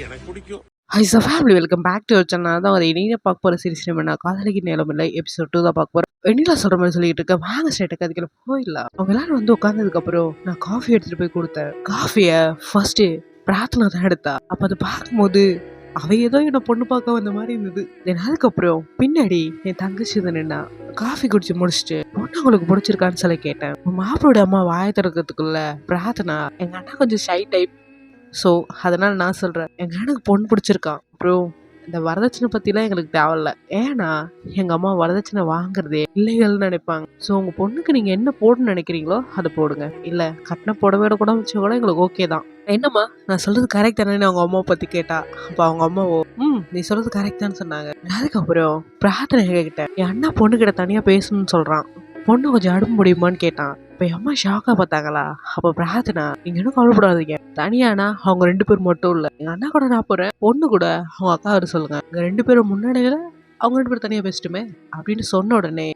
எனக்கு பிடிக்கும். Hi sir family welcome back to channel. தான் ஒரு இனிய பார்க்க போகிற சீரிஸ் நம்ம நான் காதலிக்கு நேரம் இல்லை எபிசோட் 2 தான் பார்க்க போகிறேன். வெண்ணிலா சொல்கிற மாதிரி சொல்லிட்டு இருக்கேன். வாங்க ஸ்டேட்டுக்கு அதுக்கு போயிடலாம். அவங்க எல்லாரும் வந்து உட்காந்ததுக்கப்புறம் நான் காஃபி எடுத்துகிட்டு போய் கொடுத்தேன். காஃபியை ஃபர்ஸ்ட்டு பிரார்த்தனை தான் எடுத்தா. அப்போ அதை பார்க்கும்போது அவ ஏதோ என்ன பொண்ணு பார்க்க வந்த மாதிரி இருந்தது. தென் அதுக்கப்புறம் பின்னாடி என் தங்கச்சி தான் நின்னா. காஃபி குடிச்சு முடிச்சுட்டு பொண்ணு உங்களுக்கு பிடிச்சிருக்கான்னு சொல்லி கேட்டேன். மாப்பிளோட அம்மா வாய திறக்கிறதுக்குள்ள பிரார்த்தனா எங்க அண்ணா கொஞ்சம் ஷை டைப். ஸோ அதனால் நான் சொல்கிறேன், எங்கள் அண்ணனுக்கு பொண்ணு பிடிச்சிருக்கான். அப்புறம் இந்த வரதட்சணை பற்றிலாம் எங்களுக்கு தேவையில்ல. ஏன்னா எங்கள் அம்மா வரதட்சணை வாங்குறதே இல்லைகள்னு நினைப்பாங்க. ஸோ உங்கள் பொண்ணுக்கு நீங்கள் என்ன போடணும்னு நினைக்கிறீங்களோ அதை போடுங்க. இல்லை கட்டின புடவையோட கூட வச்சா கூட எங்களுக்கு ஓகே தான். என்னம்மா நான் சொல்கிறது கரெக்ட் தானேன்னு அவங்க அம்மாவை பற்றி கேட்டா. அப்போ அவங்க அம்மாவோ நீ சொல்கிறது கரெக்ட் தான்னு சொன்னாங்க. அதுக்கப்புறம் பிரார்த்தனை எங்ககிட்ட என் அண்ணா பொண்ணுக்கிட்ட தனியாக பேசணும்னு சொல்கிறான், பொண்ணு கொஞ்சம் அடுப்பு முடியுமான்னு கேட்டான். இப்போ என் அம்மா ஷாக்காக பார்த்தாங்களா. அப்போ பிரார்த்தனா நீங்கள் இன்னும் கவலைப்படாதீங்க, தனியானா அவங்க 2 பேர் மட்டும் இல்லை, எங்கள் அண்ணா கூட நான் போகிறேன், பொண்ணு கூட அவங்க அக்கா வர சொல்லுங்க, எங்கள் 2 பேரும் முன்னாடியில் அவங்க 2 பேரும் தனியாக பேசிட்டுமே அப்படின்னு சொன்ன உடனே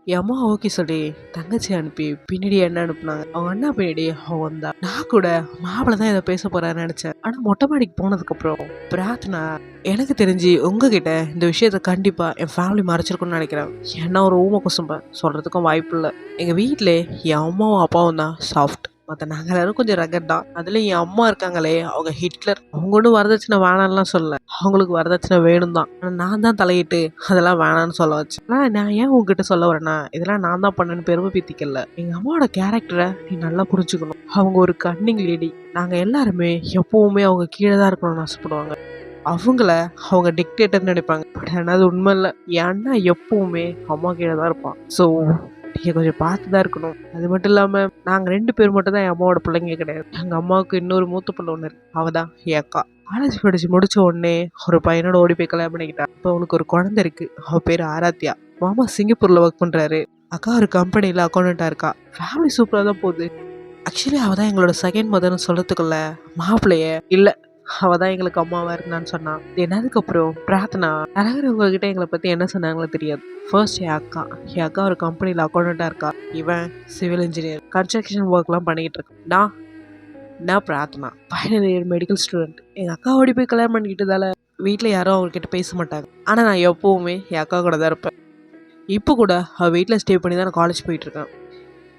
என் அம்மா ஓகே சொல்லி தங்கச்சி அனுப்பி பின்னாடி என்ன அனுப்புனாங்க. அவங்க அண்ணா பின்னாடி அவங்க வந்தா. நான் கூட மாப்பிள்ள தான் இதை பேச போறான்னு நினைச்சேன். ஆனால் மொட்டை மாடிக்கு போனதுக்கப்புறம் பிரார்த்தனா எனக்கு தெரிஞ்சு உங்ககிட்ட இந்த விஷயத்த கண்டிப்பா என் ஃபேமிலி மறைச்சிருக்குன்னு நினைக்கிறேன். ஏன்னா ஒரு ஊமை குசும்ப சொல்றதுக்கும் வாய்ப்பு இல்லை. எங்க வீட்டில் என் அம்மாவும் அப்பாவும் தான் சாஃப்ட், மற்ற நாங்கள் எல்லாரும் கொஞ்சம் ரகட் தான். அதுல என் அம்மா இருக்காங்களே அவங்க ஹிட்லர். அவங்க ஒன்றும் வரதட்சணை வேணான்லாம் சொல்லல, அவங்களுக்கு வரதட்சணை வேணும் தான். ஆனால் நான் தான் தலையிட்டு அதெல்லாம் வேணான்னு சொல்ல வச்சேன். ஆனால் நான் ஏன் உங்ககிட்ட சொல்ல வரேன்னா இதெல்லாம் நான் தான் பண்ணேன்னு பெருமை பீத்திக்கல. எங்கள் அம்மாவோட கேரக்டரை நீ நல்லா புரிஞ்சுக்கணும். அவங்க ஒரு கன்னிங் லேடி. நாங்கள் எல்லாருமே எப்பவுமே அவங்க கீழே தான் இருக்கணும்னு ஆசைப்படுவாங்க. அவங்கள அவங்க டிக்டேட்டர்னு நினைப்பாங்க. பட் ஆனால் அது உண்மை இல்லை. என் அண்ணா எப்பவுமே அம்மா கீழே தான் இருப்பான். ஸோ நீங்கள் கொஞ்சம் பார்த்து தான் இருக்கணும். அது மட்டும் இல்லாமல் நாங்கள் 2 பேர் மட்டும் தான் என் அம்மாவோட பிள்ளைங்க கிடையாது. எங்கள் அம்மாவுக்கு இன்னொரு மூத்த பிள்ளை ஒன்று இருக்கு, அவள் தான் என் அக்கா. காலேஜ் படித்து முடித்த உடனே ஒரு பையனோட ஓடி போய் கல்யாணம் பண்ணிக்கிட்டா. இப்போ அவளுக்கு ஒரு குழந்தை இருக்குது, அவள் பேர் ஆராத்யா. மாமா சிங்கப்பூரில் ஒர்க் பண்ணுறாரு, அக்கா ஒரு கம்பெனியில் அக்கௌண்டண்ட்டாக இருக்கா. ஃபேமிலி சூப்பராக தான் போகுது. ஆக்சுவலி அவள் தான் எங்களோட செகண்ட் மதர்னு சொல்கிறதுக்குள்ள மாப்பிள்ளைய இல்லை, அவள் தான் எங்களுக்கு அம்மாவாக இருந்தான்னு சொன்னான். என்னதுக்கப்புறம் பிரார்த்தனா அழகிறவங்ககிட்ட எங்களை பற்றி என்ன சொன்னாங்களோ தெரியாது. ஃபர்ஸ்ட் என் அக்கா ஒரு கம்பெனியில் அக்கௌண்டண்ட்டாக இருக்கா. இவன் சிவில் இன்ஜினியர், கன்ஸ்ட்ரக்ஷன் ஒர்க்லாம் பண்ணிக்கிட்டு இருக்கான். நான் Prarthana final year medical student. எங்கள் அக்கா ஓடி போய் கல்யாணம் பண்ணிக்கிட்டதால வீட்டில் யாரும் அவங்கக்கிட்ட பேச மாட்டாங்க. ஆனால் நான் எப்போவுமே என் அக்கா கூட தான் இருப்பேன். இப்போ கூட அவள் வீட்டில் ஸ்டே பண்ணி தான் நான் காலேஜ் போயிட்டுருக்கேன்.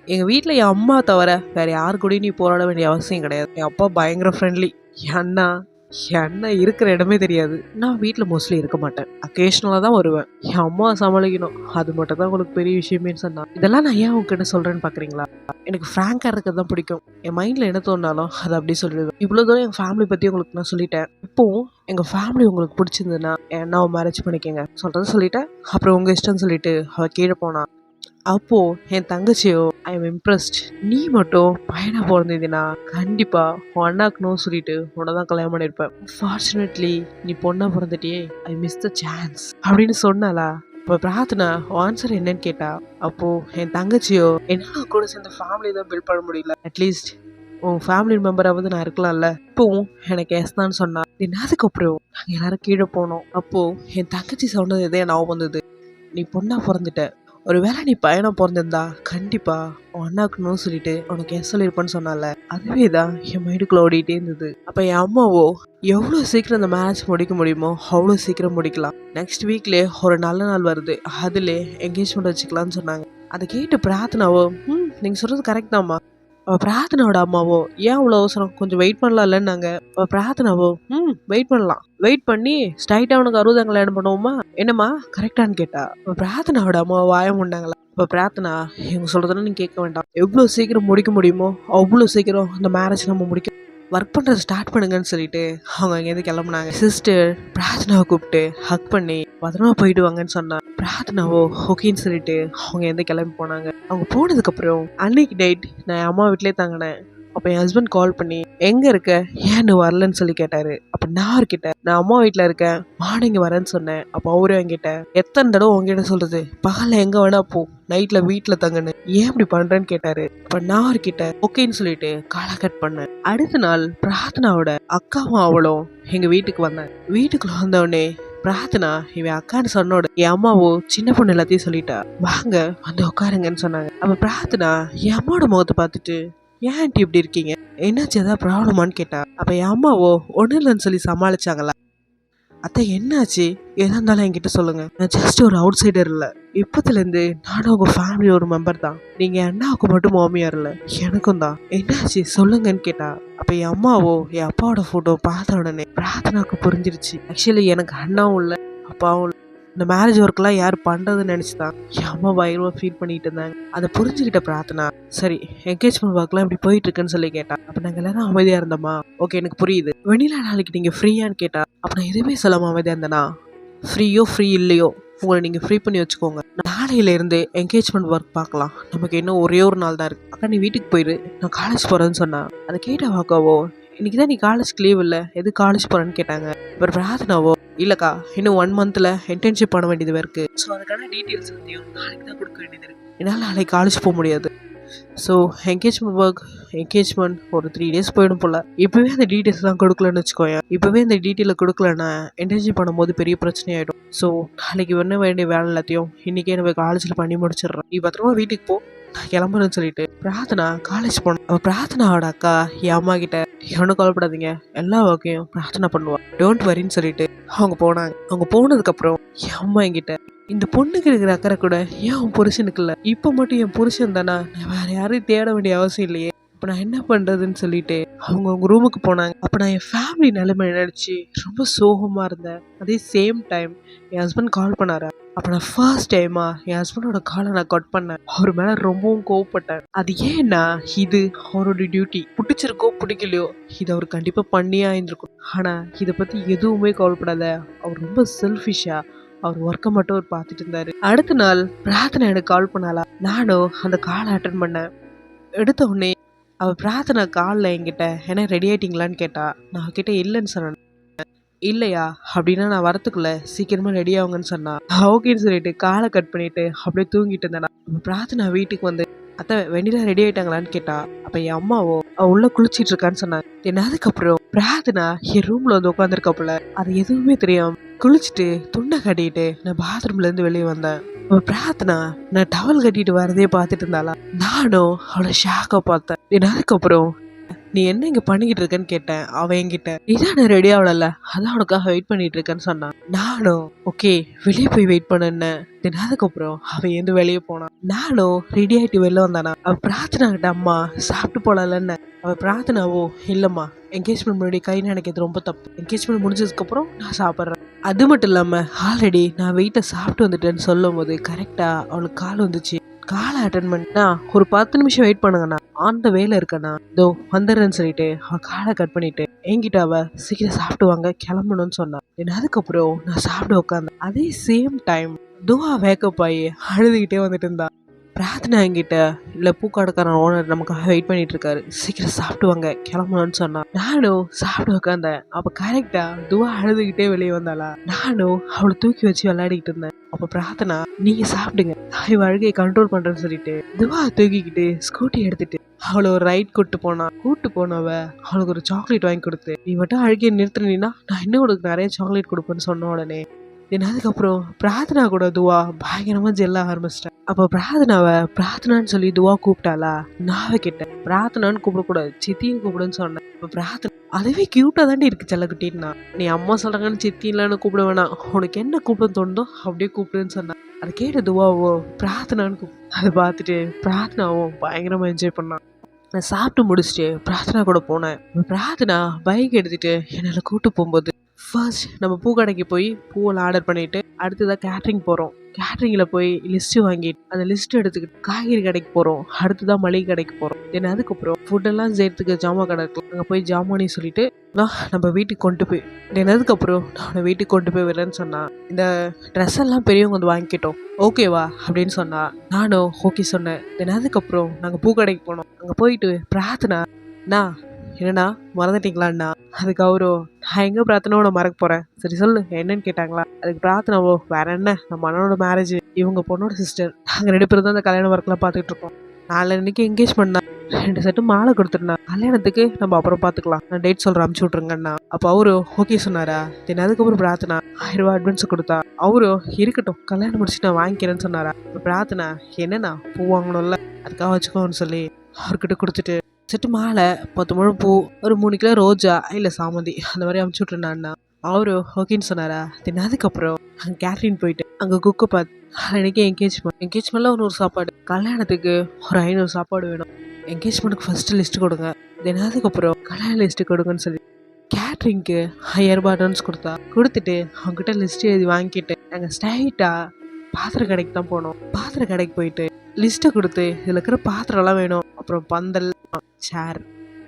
எங்கள் வீட்டில் என் அம்மா தவிர வேறு யாரு கூடயும் நீ போராட வேண்டிய அவசியம் கிடையாது. என் அப்பா பயங்கர ஃப்ரெண்ட்லி. என் அண்ணா இருக்கிற இடமே தெரியாது. நான் வீட்டில் மோஸ்ட்லி இருக்க மாட்டேன், அக்கேஷ்னலாக தான் வருவேன். என் அம்மாவை சமாளிக்கணும், அது மட்டும் தான் உங்களுக்கு பெரிய விஷயமேன்னு சொன்னான். இதெல்லாம் நான் ஏன் உங்ககிட்ட சொல்கிறேன்னு பார்க்குறீங்களா? எனக்கு ஃப்ராங்காக இருக்கிறது தான் பிடிக்கும். என் மைண்டில் என்ன தோணாலும் அதை அப்படியே சொல்லிடுவேன். இவ்வளோ தூரம் எங்கள் ஃபேமிலி பற்றி உங்களுக்கு நான் சொல்லிட்டேன். இப்போவும் எங்கள் ஃபேமிலி உங்களுக்கு பிடிச்சிருந்ததுன்னா என் அண்ணாவை மேரேஜ் பண்ணிக்கங்க சொல்கிறத சொல்லிட்டேன். அப்புறம் உங்கள் இஷ்டம்னு சொல்லிட்டு அவள் கீழே போனா. அப்போது என் தங்கச்சியோ ஐ எம் இம்ப்ரெஸ்ட், நீ மட்டும் பையனாக பிறந்ததுன்னா கண்டிப்பாக உன் அண்ணாக்கு நோ சொல்லிட்டு உன்னை தான் கல்யாணம் பண்ணியிருப்பேன். ஃபார்ச்சுனேட்லி நீ பொண்ணாக பிறந்துட்டியே, ஐ மிஸ் த சான்ஸ் அப்படின்னு சொன்னாலா. இப்போ பிரார்த்தனா ஆன்சர் என்னன்னு கேட்டா. அப்போது என் தங்கச்சியோ என்னால் கூட சேர்ந்த ஃபேமிலி தான் பில்ட் பண்ண முடியல, அட்லீஸ்ட் உன் ஃபேமிலி மெம்பராவது நான் இருக்கலாம்ல. இப்போவும் எனக்கு எஸ் தான் சொன்னா. அதுக்கப்புறம் நாங்கள் எல்லாரும் கீழே போனோம். அப்போது என் தங்கச்சி சொன்னது எதே ஞாபகம் வந்தது. நீ பொண்ணாக பிறந்துட்ட, ஒரு வேளை நீ பையனாக பிறந்திருந்தா கண்டிப்பா உன் அண்ணாக்கு நோ சொல்லிட்டு உனக்கு எஸ் சொல்லியிருப்பேன்னு சொன்னால. அதுவே தான் என் மைண்டுக்குள்ள ஓடிட்டே இருந்தது. அப்போ என் அம்மாவோ எவ்வளோ சீக்கிரம் இந்த மேரேஜ் முடிக்க முடியுமோ அவ்வளோ சீக்கிரம் முடிக்கலாம், நெக்ஸ்ட் வீக்லேயே ஒரு நல்ல நாள் வருது, அதிலே என்கேஜ்மெண்ட் வச்சுக்கலான்னு சொன்னாங்க. அதை கேட்டு பிரார்த்தனாவோ நீங்கள் சொல்கிறது கரெக்ட் தான்மா. அவள் பிரார்த்தனாவோட அம்மாவோ ஏன் அவ்வளோ அவசரம், கொஞ்சம் வெயிட் பண்ணலாம்லன்னாங்க. அவள் பிரார்த்தனாவோ வெயிட் பண்ணலாம், வெயிட் பண்ணி ஸ்ட்ரைட்டாக அவனுக்கு 60 கல்யாணம் பண்ணுவோமா என்னம்மா கரெக்டான்னு கேட்டா. அவள் பிரார்த்தனாவோட அம்மாவை வாய முண்டாங்களா. இப்போ பிரார்த்தனா இவங்க சொல்கிறதுன்னு நீங்கள் கேட்க வேண்டாம், எவ்வளோ சீக்கிரம் முடிக்க முடியுமோ அவ்வளோ சீக்கிரம் அந்த மேரேஜ் நம்ம முடிக்க ஒர்க் பண்ணுறது ஸ்டார்ட் பண்ணுங்கன்னு சொல்லிட்டு அவங்க அங்கேருந்து கிளம்புனாங்க. சிஸ்டர் பிரார்த்தனாவை கூப்பிட்டு ஹக் பண்ணி பத்திரமா போயிட்டு வாங்கன்னு சொன்னா. பிரார்த்தனாவோ ஓகேன்னு சொல்லிட்டு அவங்க எந்த கிளம்பி போனாங்க. அவங்க போனதுக்கப்புறம் அன்னைக்கு நைட் நான் என் அம்மா வீட்டிலே தங்கினேன். அப்போ என் ஹஸ்பண்ட் கால் பண்ணி எங்கே இருக்க, ஏன்னு வரலன்னு சொல்லி கேட்டாரு. அப்போ நான் அவர்கிட்ட நான் அம்மா வீட்டில் இருக்கேன், மார்னிங் வரேன்னு சொன்னேன். அப்போ அவரு என்கிட்ட எத்தனை தடவை உங்ககிட்ட சொல்றது, பகலில் எங்கே வேணா போ, நைட்டில் வீட்டில் தங்குன்னு ஏன் இப்படி பண்ணுறேன்னு கேட்டாரு. அப்போ நான் அவர்கிட்ட ஓகேன்னு சொல்லிட்டு காலை கட் பண்ணேன். அடுத்த நாள் பிரார்த்தனாவோட அக்காவும் அவளும் எங்கள் வீட்டுக்கு வந்தேன். வீட்டுக்குள்ள வந்தவொடனே பிரார்த்தனா இவன் அக்கான்னு சொன்னோட என் அம்மாவோ சின்ன பொண்ணு எல்லாத்தையும் சொல்லிட்டா, வாங்க வந்து உட்காருங்கன்னு சொன்னாங்க. அப்ப பிரார்த்தனா என் அம்மாவோட முகத்தை பார்த்துட்டு ஏன் ஆண்டி இப்படி இருக்கீங்க? என்னாச்சு, ஏதாவது ப்ராப்ளமான்னு கேட்டா. அப்போ என் அம்மாவோ ஒன்றும் இல்லைன்னு சொல்லி சமாளிச்சாங்களா. அத்தை என்னாச்சு? எதா இருந்தாலும் என்கிட்ட சொல்லுங்க. நான் ஜஸ்ட் ஒரு அவுட் சைடர் இல்லை. இப்போத்துலேருந்து நானும் உங்கள் ஃபேமிலி ஒரு மெம்பர் தான். நீங்கள் என் அண்ணாவுக்கு மட்டும் மாமியார் இல்லை, எனக்கும் தான். என்னாச்சு சொல்லுங்கன்னு கேட்டா. அப்போ என் அம்மாவோ என் அப்பாவோட ஃபோட்டோ பார்த்த உடனே பிரார்த்தனாவுக்கு புரிஞ்சிருச்சு. ஆக்சுவலி எனக்கு அண்ணாவும் இல்லை, அப்பாவும் இல்லை. இந்த மேரேஜ் ஒர்க்லாம் யார் பண்ணுறதுன்னு நினச்சிதான் என் அம்மா பயங்கரமாக ஃபீல் பண்ணிட்டு இருந்தாங்க. அதை புரிஞ்சுக்கிட்ட பிரார்த்தனா, சரி என்கேஜ்மெண்ட் ஒர்க்லாம் இப்படி போயிட்டு இருக்குன்னு சொல்லி கேட்டா. அப்போ நாங்கள் எல்லாரும் அமைதியாக இருந்தோமா. ஓகே எனக்கு புரியுது. வெண்ணிலா நாளைக்கு நீங்கள் ஃப்ரீயான்னு கேட்டா. அப்போ நான் எதுவுமே சொல்லாமல் அமைதியாக இருந்தேனா. ஃப்ரீயோ ஃப்ரீ இல்லையோ உங்களை நீங்கள் ஃப்ரீ பண்ணி வச்சுக்கோங்க. நாளையிலேருந்து என்கேஜ்மெண்ட் ஒர்க் பார்க்கலாம். நமக்கு இன்னும் ஒரே ஒரு நாள் தான் இருக்குது. அக்கா நீ வீட்டுக்கு போயிரு, நான் காலேஜ் போகிறேன்னு சொன்னா. அதை கேட்ட வாக்காவோ, இன்னைக்கு தான் நீ காலேஜ்க்கு லீவ் இல்லை, எது காலேஜ் போகிறேன்னு கேட்டாங்க. அப்புறம் பிரார்த்தனாவோ, இல்லைக்கா இன்னும் 1 மந்த்தில் இன்டர்ன்ஷிப் பண்ண வேண்டியது இருக்குது. ஸோ அதுக்கான டீட்டெயில்ஸ் எல்லாத்தையும் நாளைக்கு தான் கொடுக்க வேண்டியது இருக்குது. என்னால் நாளைக்கு காலேஜ் போக முடியாது. ஸோ என்கேஜ்மெண்ட் ஒரு 3 டேஸ் போயிடும் போல். இப்போவே அந்த டீட்டெயில்ஸ்லாம் கொடுக்கலன்னு வச்சுக்கோங்க. இப்போவே அந்த டீட்டெயிலை கொடுக்கலன்னா இன்டர்ன்ஷிப் பண்ணும்போது பெரிய பிரச்சனையாயிடும். ஸோ நாளைக்கு பண்ண வேண்டிய வேலை எல்லாத்தையும் இன்றைக்கே நம்ம காலேஜில் பண்ணி முடிச்சிடுறேன். நீ பத்திரமா வீட்டுக்கு போ, நான் கிளம்புறேன்னு சொல்லிட்டு பிரார்த்தனா காலேஜ் போனோம். அவள் பிரார்த்தனாவோட அக்கா என் அம்மா கிட்ட, எவனும் கவலைப்படாதீங்க, எல்லா ஒர்க்கையும் பிரார்த்தனா பண்ணுவா, டோன்ட் வரின்னு சொல்லிட்டு அவங்க போனாங்க. அவங்க போனதுக்கப்புறம் என் அம்மா என்கிட்ட, இந்த பொண்ணுக்கு இருக்கிற அக்கறை கூட ஏன் உன் புருஷனுக்கு இல்லை? இப்போ மட்டும் என் புருஷன் தானா, நான் வேற யாரையும் தேட வேண்டிய அவசியம் இல்லையே, இப்போ நான் என்ன பண்ணுறதுன்னு சொல்லிட்டு அவங்க ரூமுக்கு போனாங்க. அப்போ நான் என் ஃபேமிலி நிலைமை நினச்சி ரொம்ப சோகமாக இருந்தேன். அதே சேம் டைம் என் ஹஸ்பண்ட் கால் பண்ணாரா. அப்போ நான் ஃபர்ஸ்ட் டைமாக என் ஹஸ்பண்டோட காலை நான் கட் பண்ணேன். அவர் மேலே ரொம்பவும் கோவப்பட்டேன். அது ஏன்னா இது அவரோட டியூட்டி. பிடிச்சிருக்கோ பிடிக்கலையோ இது அவர் கண்டிப்பாக பண்ணியே ஆயிருந்திருக்கும். ஆனால் இதை பற்றி எதுவுமே கவலைப்படாத, அவர் ரொம்ப செல்ஃபிஷாக அவர் ஒர்க்கை மட்டும் அவர் பார்த்துட்டு இருந்தாரு. அடுத்த நாள் பிரார்த்தனை எனக்கு கால் பண்ணாலா. நானும் அந்த காலை அட்டன் பண்ணேன். எடுத்த உடனே அவள் பிரார்த்தனை காலில் என்கிட்ட என்ன ரெடி ஆகிட்டிங்களான்னு கேட்டா. நான் அவகிட்ட இல்லைன்னு சொன்னேன். இல்லையா அப்படின்னா நான் வரத்துக்குள்ள சீக்கிரமாக ரெடி ஆகுங்கன்னு சொன்னா. ஓகேன்னு சொல்லிட்டு காலை கட் பண்ணிட்டு அப்படியே தூங்கிட்டு இருந்தேன். பிரார்த்தனா வீட்டுக்கு வந்து, அத்தை வெண்ணிலா ரெடி ஆகிட்டாங்களான்னு கேட்டா. அப்போ என் அம்மாவோ அவள் உள்ள குளிச்சிட்டு இருக்கான்னு சொன்னாங்க. என்ன அதுக்கப்புறம் பிரார்த்தனா என் ரூமில் வந்து உட்காந்துருக்காப்புல. அது எதுவுமே தெரியாம குளிச்சுட்டு துண்டை கட்டிட்டு நான் பாத்ரூம்லேருந்து வெளியே வந்தேன். அவள் பிரார்த்தனா நான் டவல் கட்டிட்டு வரதே பார்த்துட்டு இருந்தாளா. நானும் அவளை ஷாக்காக பார்த்தேன். என்ன அதுக்கப்புறம் நீ என்ன இங்கே பண்ணிக்கிட்டு இருக்கேன்னு கேட்டேன். அவன் என்கிட்ட, இதான் நான் ரெடி ஆகல, அதான் உனக்காக வெயிட் பண்ணிட்டு இருக்கேன்னு சொன்னான். நானும் ஓகே வெளியே போய் வெயிட் பண்ணேன். அதுக்கப்புறம் அவன் எந்த வெளியே போனான். நானும் ரெடி ஆகிட்டு வெளில வந்தானா. அவள் பிரார்த்தனா கிட்ட, அம்மா சாப்பிட்டு போலாம்லன்னு. அவள் பிரார்த்தனாவோ, இல்லைம்மா என்கேஜ்மெண்ட் முன்னாடி கை நினைக்கிறது ரொம்ப தப்பு, என்கேஜ்மெண்ட் முடிஞ்சதுக்கப்புறம் நான் சாப்பிட்றேன். அது மட்டும் இல்லாமல் ஆல்ரெடி நான் வெயிட்டை சாப்பிட்டு வந்துட்டேன்னு சொல்லும் போது கரெக்டாக அவளுக்கு கால் வந்துச்சு. காலை அட்டன் பண்ணினா, ஒரு 10 நிமிஷம் வெயிட் பண்ணுங்கண்ணா, ஆண்ட வேலை இருக்கண்ணா, இதோ வந்துடுறேன்னு சொல்லிட்டு அவள் காலை கட் பண்ணிட்டு என்கிட்ட அவள் சீக்கிரம் சாப்பிட்டு வாங்க கிளம்பணும்னு சொன்னான். அதுக்கப்புறம் நான் சாப்பிட்டு உட்காந்தேன். அதே சேம் டைம் துவா வேக்கப் ஆகி அழுதுகிட்டே வந்துட்டு இருந்தா. பிரார்த்தனா என்கிட்ட, இல்லை பூக்காடுக்காரன் ஓனர் நமக்காக வெயிட் பண்ணிட்டு இருக்காரு, சீக்கிரம் சாப்பிட்டு வாங்க கிளம்பணும்னு சொன்னா. நானும் சாப்பிட்டு உட்காந்தேன். அப்போ கரெக்டா துவா அழுதுகிட்டே வெளியே வந்தாளா. நானும் அவளை தூக்கி வச்சு விளையாடிக்கிட்டு இருந்தேன். அப்போ பிரார்த்தனா, நீங்க சாப்பிடுங்க, நான் இவ அழுகையை கண்ட்ரோல் பண்றேன்னு சொல்லிட்டு துவா தூக்கிக்கிட்டு ஸ்கூட்டி எடுத்துட்டு அவளை ஒரு ரைட் கூட்டு போனவ அவளுக்கு ஒரு சாக்லேட் வாங்கி கொடுத்து, நீ மட்டும் அழுகையை நிறுத்தினா நான் இன்னும் உனக்கு நிறைய சாக்லேட் கொடுப்பேன்னு சொன்ன உடனே அதுக்கப்புறம் பிரார்த்தனா கூட துவா பயங்கரமா ஜெல்ல ஆரம்பிச்சிட்டேன். அப்போ பிரார்த்தனான்னு சொல்லி துவா கூப்பிட்டாளா. நான் கேட்டேன், பிரார்த்தனான்னு கூப்பிடக்கூடாது, சித்தின்னு கூப்பிடுன்னு சொன்னேன். இப்போ பிரார்த்தனா அதுவே கியூட்டா தாண்டி இருக்கு செல்லக்குட்டின்னா, நீ அம்மா சொல்றாங்கன்னு சித்தின்லான்னு கூப்பிட வேணாம், உனக்கு என்ன கூப்பிட தோணுதோ அப்படியே கூப்பிடுன்னு சொன்னான். அதை கேட்ட துவாவோ பிரார்த்தனான்னு கூப்பிடு. அதை பார்த்துட்டு பிரார்த்தனாவும் பயங்கரமா என்ஜாய் பண்ணான். நான் சாப்பிட்டு முடிச்சுட்டு பிரார்த்தனா கூட போனேன். பிரார்த்தனா பைக் எடுத்துட்டு என்னால் கூப்பிட்டு போகும்போது ஃபர்ஸ்ட் நம்ம பூ கடைக்கு போய் பூவெல்லாம் ஆர்டர் பண்ணிட்டு அடுத்ததாக கேட்ரிங் போகிறோம். கேட்ரிங்கில் போய் லிஸ்ட்டு வாங்கிட்டு அந்த லிஸ்ட் எடுத்துக்கிட்டு காய்கறி கடைக்கு போகிறோம். அடுத்ததான் மளிகை கடைக்கு போகிறோம். தென் அதுக்கப்புறம் ஃபுட்டெல்லாம் சேர்த்துக்கு ஜாமான் கடை இருக்கும், அங்கே போய் ஜாமானி சொல்லிட்டு நம்ம வீட்டுக்கு கொண்டு போய் தென் அதுக்கப்புறம் நான் வீட்டுக்கு கொண்டு போய் வரேன்னு சொன்னா. இந்த ட்ரெஸ் எல்லாம் பெரியவங்க வந்து வாங்கிக்கிட்டோம், ஓகேவா அப்படின்னு சொன்னா. நானும் ஓகே சொன்னேன். தென் அதுக்கப்புறம் நாங்கள் பூ கடைக்கு போனோம். அங்கே போயிட்டு பிரார்த்தனா என்னண்ணா மறந்துட்டீங்களாண்ணா. அதுக்கு அவரும், நான் எங்கே பிரார்த்தனாவோட மறக்க போகிறேன், சரி சொல்லு என்னன்னு கேட்டாங்களா. அதுக்கு பிரார்த்தனாவோ, வேற என்ன, நம்ம அண்ணனோட மேரேஜ், இவங்க பொண்ணோட சிஸ்டர், நாங்கள் 2 பேரும் தான் அந்த கல்யாண ஒர்க்கெலாம் பார்த்துட்டு இருக்கோம். 4 அன்னைக்கு என்கேஜ்மெண்ட்னா, 2 செட்டு மாலை கொடுத்துருந்தா, கல்யாணத்துக்கு நம்ம அப்புறம் பார்த்துக்கலாம், நான் டேட் சொல்கிறேன் அமுச்சு விட்ருங்கண்ணா. அப்போ அவரும் ஓகே சொன்னாரா. தென் அதுக்கப்புறம் பிரார்த்தனா 1000 ரூபா அட்வான்ஸ் கொடுத்தா. அவரும் இருக்கட்டும் கல்யாணம் முடிச்சு நான் வாங்கிக்கிறேன்னு சொன்னாரா. பிரார்த்தனா, என்னண்ணா பூ வாங்கணும்ல அதுக்காக வச்சுக்கோன்னு சொல்லி அவர்கிட்ட கொடுத்துட்டு செட்டு மாலை 10 முழம் பூ ஒரு 3 கிலோ ரோஜா இல்லை சாமந்தி அந்த மாதிரி அமுச்சு விட்டுருந்தாண்ணா. அவரு ஓகேன்னு சொன்னாரா. தென் அதுக்கப்புறம் அங்கே கேட்ரின் போயிட்டு அங்கே குக்கு பார்த்து அன்னைக்கு என்கேஜ்மெண்ட்ல ஒரு சாப்பாடு, கல்யாணத்துக்கு ஒரு 500 சாப்பாடு வேணும், என்கேஜ்மெண்ட்டுக்கு ஃபர்ஸ்ட் லிஸ்ட் கொடுங்க, தென் அதுக்கப்புறம் கல்யாண லிஸ்ட் கொடுங்கன்னு சொல்லி கேட்ரிங்க்கு 1000 அட்வான்ஸ் கொடுத்துட்டு அவங்ககிட்ட லிஸ்ட் எழுதி வாங்கிட்டு நாங்கள் ஸ்ட்ரைட்டாக பாத்திர கடைக்கு தான் போனோம். பாத்திர கடைக்கு போயிட்டு லிஸ்ட்டை கொடுத்து இதில் இருக்கிற பாத்திரம்லாம் வேணும், அப்புறம் பந்தல், சேர்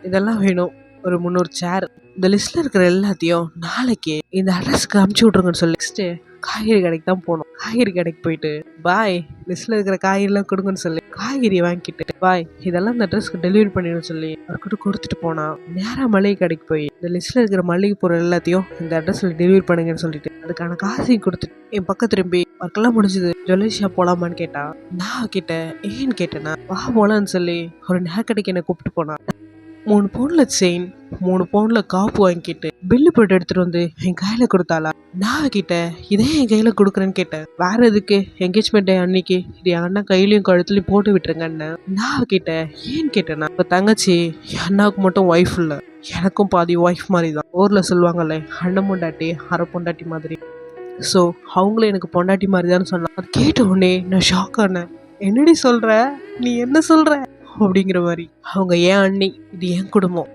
இதெல்லாம் வேணும், ஒரு 300 சேர், இந்த லிஸ்ட்ல இருக்கிற எல்லாத்தையும் நாளைக்கு இந்த அட்ரஸ்க்கு அமுச்சு விட்ருங்கன்னு சொல்லி நெக்ஸ்ட்டு காய்கறி கடைக்கு தான் போனோம். காய்கறி கடைக்கு போயிட்டு பாய் லிஸ்ட்ல இருக்கிற காய்கறிலாம் கொடுங்கன்னு சொல்லி காய்கறியை வாங்கிட்டு பாய் இதெல்லாம் இந்த அட்ரஸ்க்கு டெலிவரி பண்ணிடணும்னு சொல்லி அவர்கிட்ட கொடுத்துட்டு போனா. நேராக மளிகை கடைக்கு போய் இந்த லிஸ்ட்ல இருக்கிற மளிகை பொருள் எல்லாத்தையும் இந்த அட்ரஸ்ல டெலிவரி பண்ணுங்கன்னு சொல்லிட்டு அதுக்கான காசையும் கொடுத்துட்டு என் பக்கம் திரும்பி ஒர்க்கெல்லாம் முடிஞ்சது ஜுவல்லரிஷா போலாமான்னு கேட்டா. நான் கிட்ட ஏன்னு கேட்டேன்னா வா போலான்னு சொல்லி ஒரு நகை கடைக்கு என்னை கூப்பிட்டு போனா. 3 பவுன்ல செயின் 3 பவுன்ல காப்பு வாங்கிட்டு பில்லு போட்டு எடுத்துட்டு வந்து என் கையில கொடுத்தாளா. நான் கிட்ட இதே என் கையில கொடுக்குறேன்னு கேட்டேன். வேற எதுக்கு, என்கேஜ்மெண்ட் டே அன்னைக்கு இது என் அண்ணா கையிலயும் கழுத்துலயும் போட்டு விட்டுருங்கன்னு. நான் கிட்ட ஏன்னு கேட்டேன்னா இப்ப தங்கச்சி என் அண்ணாவுக்கு மட்டும் ஒய்ஃப் இல்ல, எனக்கும் பாதி ஒய்ஃப் மாதிரி தான். ஊர்ல சொல்லுவாங்கல்ல அண்ணன் பொண்டாட்டி அரை பொண்டாட்டி மாதிரி, ஸோ அவங்களும் எனக்கு பொண்டாட்டி மாதிரி தான் சொன்னான். அது கேட்ட உடனே நான் ஷாக் ஆனேன். என்னடி சொல்ற, நீ என்ன சொல்ற அப்படிங்கிற மாதிரி. அவங்க ஏன் அண்ணி, இது என்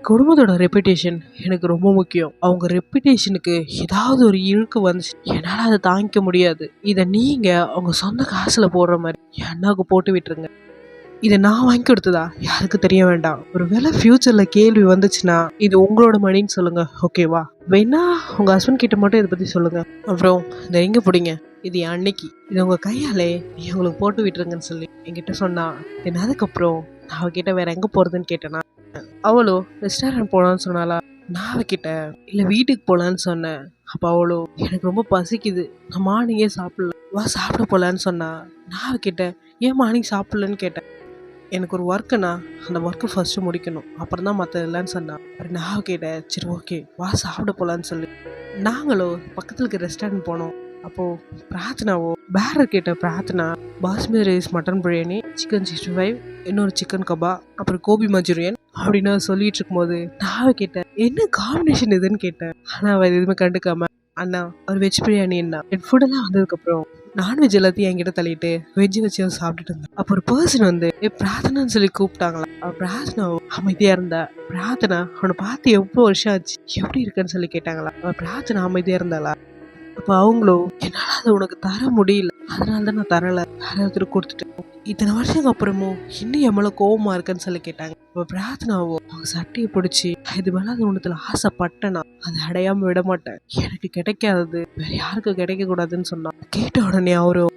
குடும்பத்தோட ரெப்புடேஷன் எனக்கு ரொம்ப முக்கியம். அவங்க ரெப்புடேஷனுக்கு ஏதாவது ஒரு இழுக்கு வந்துச்சு என்னால் அதை தாங்கிக்க முடியாது. இதை நீங்க அவங்க சொந்த காசுல போடுற மாதிரி என் அண்ணாவுக்கு போட்டு விட்டுருங்க. இதை நான் வாங்கி கொடுத்ததா யாருக்கு தெரிய வேண்டாம். ஒருவேளை ஃபியூச்சர்ல கேள்வி வந்துச்சுன்னா இது உங்களோட மணின்னு சொல்லுங்க, ஓகேவா? வேணா உங்க ஹஸ்பண்ட் கிட்ட மட்டும் இதை பத்தி சொல்லுங்க. அப்புறம் இந்த எங்க பிடிங்க, இது என் அன்னைக்கு, இது உங்க கையாலே நீ உங்களுக்கு போட்டு விட்டுருங்கன்னு சொல்லி என்கிட்ட சொன்னா. தென் அதுக்கப்புறம் நான் அவகிட்ட வேற எங்க போறதுன்னு கேட்டேன்னா அவளோ ரெஸ்டாரண்ட் போலான்னு சொன்னாலா. நான் அவகிட்ட இல்ல வீட்டுக்கு போலான்னு சொன்னேன். அப்ப அவளோ எனக்கு ரொம்ப பசிக்குது, நான் மார்னிங்கே சாப்பிடல, வா சாப்பிட போலான்னு சொன்னா. நான் அவகிட்ட ஏன் மார்னிங் சாப்பிடலன்னு கேட்டேன். எனக்கு ஒரு ஒர்க்குண்ணா, அந்த ஒர்க்கு ஃபர்ஸ்ட் முடிக்கணும், அப்புறம் தான் மற்ற இல்லைன்னு சொன்னா. நான் கேட்டேன் சரி ஓகே வா சாப்பிட போலான்னு சொல்லி நாங்களும் பக்கத்துல இருக்க ரெஸ்டாரண்ட் போனோம். அப்போ பிரார்த்தனாவோ பேரர் கேட்ட Prarthana basmati rice, mutton biryani, chicken 65, இன்னொரு சிக்கன் கபா, அப்புறம் கோபி மஞ்சூரியன் அப்படின்னு சொல்லிட்டு இருக்கும்போது நான் கேட்டேன் என்ன காம்பினேஷன் இதுன்னு கேட்டேன். ஆனா அவ எதுவுமே கண்டுக்காம அண்ணா ஒரு வெஜ் பிரியாணி என்ன ஃபுட்டெல்லாம் வந்ததுக்கப்புறம் நான்வெஜ் எல்லாத்தையும் என்கிட்ட தள்ளிட்டு வெஜ் வச்சு சாப்பிட்டுட்டு இருந்தேன். அப்போ ஒரு பர்சன் வந்து பிரார்த்தனான்னு சொல்லி கூப்பிட்டாங்களா. பிரார்த்தனா அமைதியா இருந்தா. பிரார்த்தனா அவனை பார்த்து எவ்வளோ வருஷம் ஆச்சு, எப்படி இருக்குன்னு சொல்லி கேட்டாங்களா. பிரார்த்தனா அமைதியா இருந்தாளா. அப்போ அவங்களும் என்னால அதை உனக்கு தர முடியல, அதனாலதான் நான் தரல, வேற ஒருத்தர் கொடுத்துட்டு இத்தனை வருஷத்துக்கு அப்புறமும் இன்னும் எவ்வளோ கோவமா இருக்குன்னு சொல்லி கேட்டாங்க. இப்போ பிரார்த்தனாவோ அவங்க சட்டையை பிடிச்சி இது மேல அது ஒன்றத்துல ஆசைப்பட்டேன்னா அதை அடையாம விட மாட்டேன், எனக்கு கிடைக்காதது வேற யாருக்கும் கிடைக்க கூடாதுன்னு சொன்னான். கேட்ட உடனே அவரும்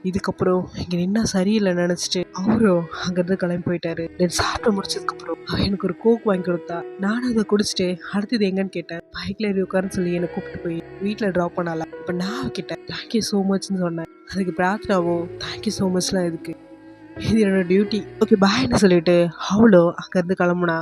இதுக்கப்புறம் இங்க நின்னா சரியில்லை நினைச்சிட்டு அவரும் அங்கிருந்து கிளம்பி போயிட்டாரு. தென் சாப்பிட்டு முடிச்சதுக்கு அப்புறம் எனக்கு ஒரு கோக் வாங்கி கொடுத்தா. நானும் அதை குடிச்சிட்டு அடுத்தது எங்கன்னு கேட்டேன். பைக்ல ஏறி உட்காருன்னு சொல்லி என்னை கூப்பிட்டு போய் வீட்டுல ட்ராப் பண்ணால. இப்ப நான் கிட்ட தேங்க்யூ ஸோ மச்ன்னு சொன்னேன். அதுக்கு பிரார்த்தனாவோ தேங்க்யூ ஸோ மச்லாம் இதுக்கு, இது என்னோட டியூட்டி, ஓகே பாய்ன்னு சொல்லிட்டு அவளோ அங்கிருந்து கிளம்புனா.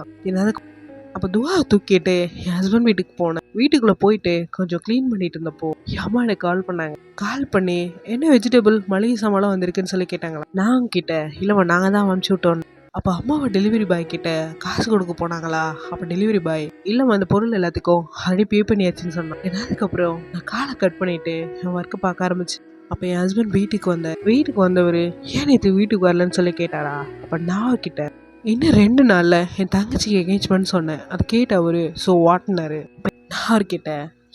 அப்போ துவா தூக்கிட்டு என் ஹஸ்பண்ட் வீட்டுக்கு போனேன். வீட்டுக்குள்ள போயிட்டு கொஞ்சம் க்ளீன் பண்ணிட்டு இருந்தப்போ என் அம்மா எனக்கு கால் பண்ணாங்க. கால் பண்ணி என்ன வெஜிடபிள் மளிகை சாமான் வந்திருக்குன்னு சொல்லி கேட்டாங்களா. நான் கிட்ட இல்லைம்மா நாங்க தான் அனுப்பிச்சு விட்டோம். அப்போ அம்மாவை டெலிவரி பாய் கிட்ட காசு கொடுக்க போனாங்களா. அப்போ டெலிவரி பாய் இல்லைம்மா அந்த பொருள் எல்லாத்துக்கும் ஆல்ரெடி பே பண்ணியாச்சுன்னு சொன்னான். அதுக்கப்புறம் நான் காலை கட் பண்ணிட்டு என் ஒர்க்கை பார்க்க ஆரம்பிச்சு. அப்போ என் ஹஸ்பண்ட் வீட்டுக்கு வந்தவர் ஏன் நேற்று வீட்டுக்கு வரலன்னு சொல்லி கேட்டாரா. அப்போ நான் கிட்ட இன்னும் 2 நாள்ல என் தங்கச்சிக்கு என்கேஜ்மெண்ட் சொன்னேன். அதை கேட்ட அவரு ஸோ வாட்னாரு. நான் அவர்கிட்ட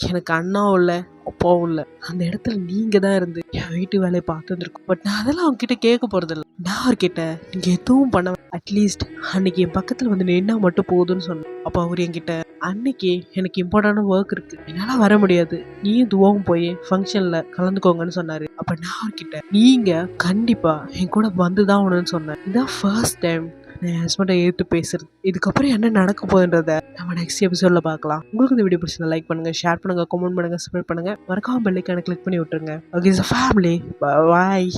எனக்கு அண்ணாவும் இல்லை அப்பாவும் இல்லை, அந்த இடத்துல நீங்க தான் இருந்து என் வீட்டு வேலையை பார்த்து வந்துருக்கோம், பட் நான் அதெல்லாம் அவங்க கிட்ட கேட்க போறது இல்லை. நான் அவர்கிட்ட நீங்க எதுவும் பண்ண அட்லீஸ்ட் அன்னைக்கு என் பக்கத்துல வந்து நின்னா மட்டும் போதும்னு சொன்னேன். அப்போ அவர் என்கிட்ட அன்னைக்கு எனக்கு இம்பார்ட்டன்டான ஒர்க் இருக்கு, என்னால வர முடியாது, நீயும் துவாவும் போய் ஃபங்க்ஷன்ல கலந்துக்கோங்கன்னு சொன்னாரு. அப்ப நான் அவர்கிட்ட நீங்க கண்டிப்பா என் கூட வந்துதான் ஆகணும்னு சொன்னேன். இதான் ஃபர்ஸ்ட் டைம் என் ஹஸ்பண்டை ஏற்று பேசுறது. இதுக்கப்புறம் என்ன நடக்க போகுதுன்றத நம்ம நெக்ஸ்ட் எபிசோட்ல பார்க்கலாம். உங்களுக்கு இந்த வீடியோ பிடிச்சா லைக் பண்ணுங்க, ஷேர் பண்ணுங்க, கமெண்ட் பண்ணுங்க, சப்ஸ்கிரைப் பண்ணுங்க, மறக்காம பெல் ஐகானை கிளிக் பண்ணி விட்டுருங்க. ஓகே ஃபேமிலி, பாய்.